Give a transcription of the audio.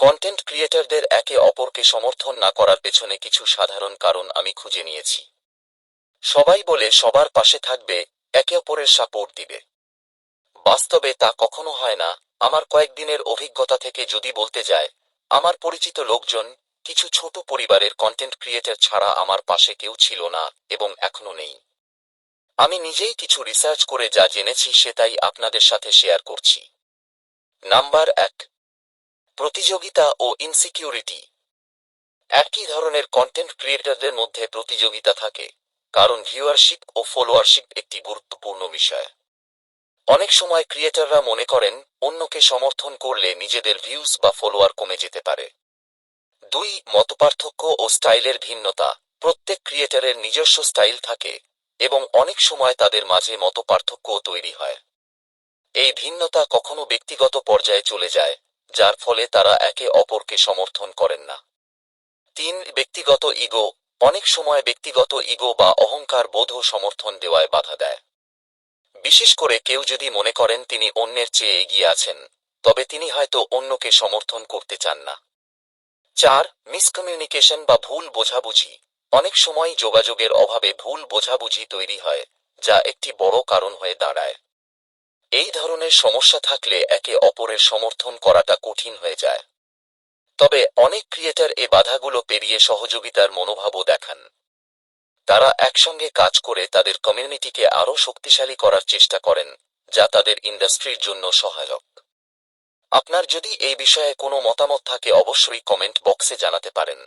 Content ক্রিয়েটরদের একে অপরকে সমর্থন না করার পেছনে কিছু সাধারণ কারণ আমি খুঁজে নিয়েছি। সবাই বলে সবার পাশে থাকবে, একে অপরের সাপোর্ট দিবে। বাস্তবে তা কখনো হয় না। আমার কয়েকদিনের অভিজ্ঞতা থেকে যদি বলতে যায়, আমার পরিচিত লোকজন, কিছু ছোট পরিবারের কন্টেন্ট ক্রিয়েটর ছাড়া আমার পাশে কেউ ছিল না এবং এখনো নেই। আমি নিজেই কিছু রিসার্চ করে যা জেনেছি সেটাই আপনাদের সাথে শেয়ার করছি। নাম্বার 1, প্রতিযোগিতা ও ইনসিকিউরিটি। একই ধরনের কন্টেন্ট ক্রিয়েটরদের মধ্যে প্রতিযোগিতা থাকে, কারণ ভিউয়ারশিপ ও ফলোয়ারশিপ একটি গুরুত্বপূর্ণ বিষয়। অনেক সময় ক্রিয়েটররা মনে করেন অন্যকে সমর্থন করলে নিজেদের ভিউজ বা ফলোয়ার কমে যেতে পারে। 2, মতপার্থক্য ও স্টাইলের ভিন্নতা। প্রত্যেক ক্রিয়েটরের নিজস্ব স্টাইল থাকে এবং অনেক সময় তাদের মাঝে মতপার্থক্যও তৈরি হয়। এই ভিন্নতা কখনো ব্যক্তিগত পর্যায়ে চলে যায়, যার ফলে তারা একে অপরকে সমর্থন করেন না। 3, ব্যক্তিগত ইগো। অনেক সময় ব্যক্তিগত ইগো বা অহংকার বোধও সমর্থন দেওয়ায় বাধা দেয়। বিশেষ করে কেউ যদি মনে করেন তিনি অন্যের চেয়ে এগিয়ে আছেন, তবে তিনি হয়তো অন্যকে সমর্থন করতে চান না। 4, মিসকমিউনিকেশন বা ভুল বোঝাবুঝি। অনেক সময় যোগাযোগের অভাবে ভুল বোঝাবুঝি তৈরি হয়, যা একটি বড় কারণ হয়ে দাঁড়ায়। এই ধরনের সমস্যা থাকলে একে অপরের সমর্থন করাটা কঠিন হয়ে যায়। তবে অনেক ক্রিয়েটর এ বাধাগুলো পেরিয়ে সহযোগিতার মনোভাবও দেখান। তারা একসঙ্গে কাজ করে তাদের কমিউনিটিকে আরও শক্তিশালী করার চেষ্টা করেন, যা তাদের ইন্ডাস্ট্রির জন্য সহায়ক। আপনার যদি এই বিষয়ে কোনো মতামত থাকে অবশ্যই কমেন্ট বক্সে জানাতে পারেন।